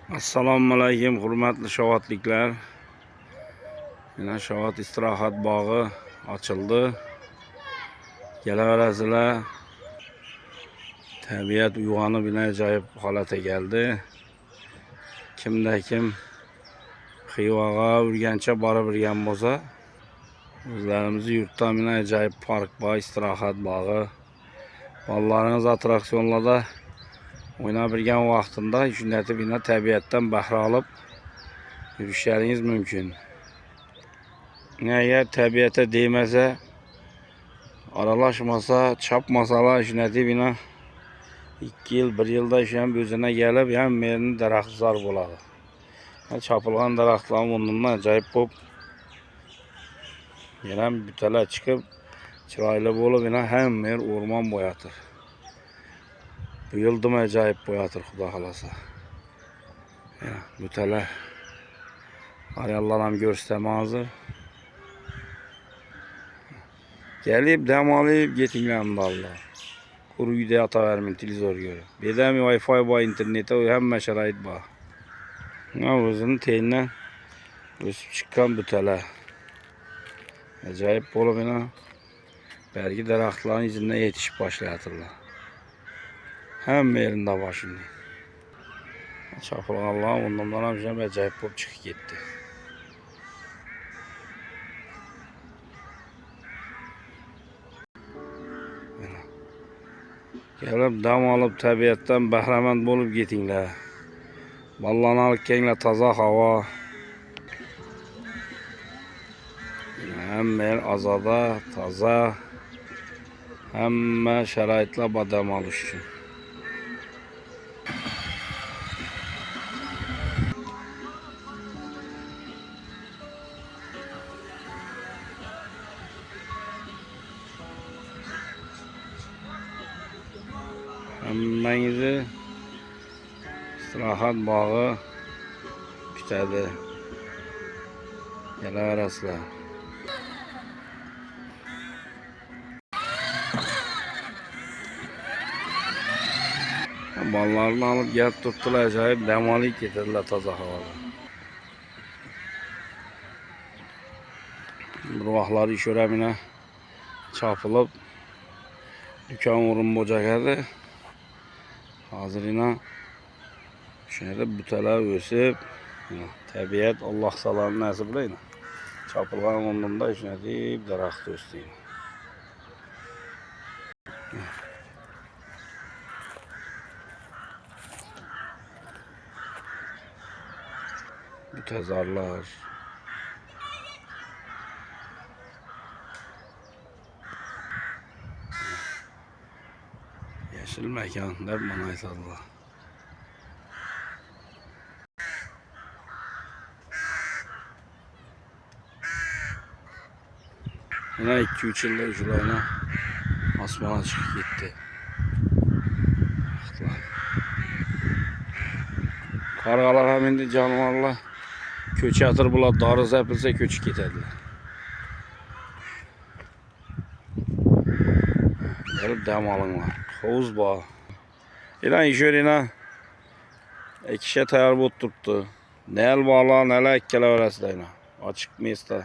Assalomu alaykum hurmatli shovatliklar. Yana Shovat istirohat bog'i ochildi. Kelaverasizlar. Tabiat uyg'onib ajoyib holatga keldi. Kimda kim Xivaga, Urganchga borib yurgan bo'lsa, o'zlarimiz yurtda ajoyib park bor, istirohat bog'i. Bolalarimiz attraksionlarda o'ynab yurgan vaqtida shunday bina tabiatdan bahra olib yurishlaringiz mumkin. Eğer tabiata değmese, aralashmasa, chopmasalar shunday bina 2 yil, 1 yilda ham o'zine gelib, ham merini daraxtzor bo'ladi. Chopilgan daraxtlar bundan ajoyib bo'lib, yana butalar chiqib, chiroyli bo'lib, yana hamma yer o'rmon bo'yatir. Bu yilda ajoyib bo'yatir, xudo xolasa. Butalar ayollar ham ko'rsataman hozir. Gelip dam olib ketinglar inshaalloh. Uyda yotavermang, televizor ko'rib. Bedami Wi-Fi bor, interneti, hamma sharoit bor. O'zini tenidan o'sib chiqqan butalar. Ajoyib bo'lib, bergi daraxtlarning izidan yetishib boshlayaptilar. Hamma yerida bor shunday. Chopilganlar undan ham ajoyib bo'lib chiqib ketdi. Gelip dam alıp tabiattan bahramand bolup ketinglar. Bolalarni olib kelinglar, toza havo. Hamma yer ozoda, toza. Hamma sharoitlar bor dam olish uchun. Hammangizni istirohat bog'i kutadi. Kelaverasizlar. Bolalarni olib kelib turibdilar, ajoyib dam olib ketadilar toza havoda. Bir vaqtlar ishora chopilib, do'kon o'rin bo'jak edi. Hozir shunday butalar o'sib, tabiat Alloh salomini nasiblaydi. Chopilgan o'rnida shunday daraxt o'sdi. Butazorlar. Yeşil mekan deb mana aytadilar. Yana 2-3 yilda shularni osmonga chiqib ketdi. Qarg'alar ham endi jonivorlar ko'chatir, bular dori zapilsa ko'chib ketadilar. Gelip dam olinglar. Hovuz bor. Ishorina ekishga tayyor bo'lib turibdi. Nel bog'lar, nelar kelaverasizlar. Ochiq mesda.